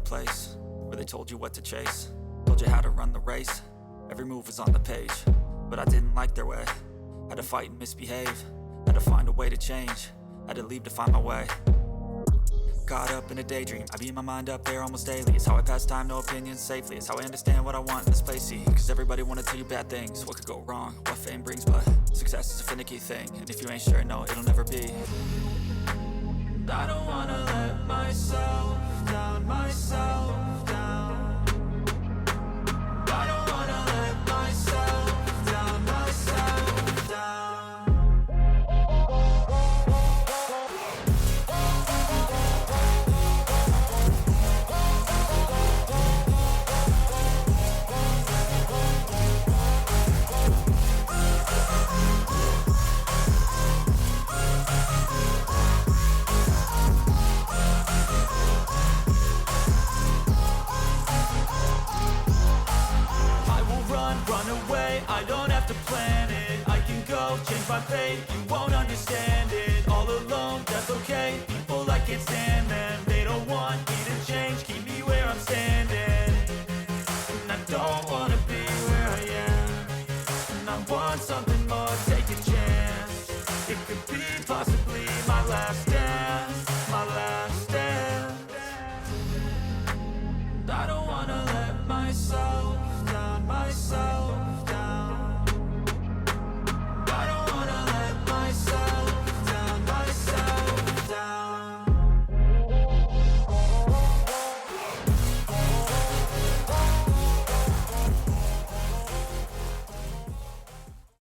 place where they told you what to chase, told you how to run the race. Every move was on the page, but I didn't like their way. Had to fight and misbehave, had to find a way to change, had to leave to find my way. Caught up in a daydream, I beat my mind up there almost daily. It's how I pass time, no opinions safely. It's how I understand what I want in this place, see. Cause everybody wanna tell you bad things, what could go wrong, what fame brings. But success is a finicky thing, and if you ain't sure, no, it'll never be. I don't wanna let myself down, myself down. I don't wanna let myself down, myself down. Run away, I don't have to plan it. I can go, change my fate, you won't understand it. All alone, that's okay, people I can't stand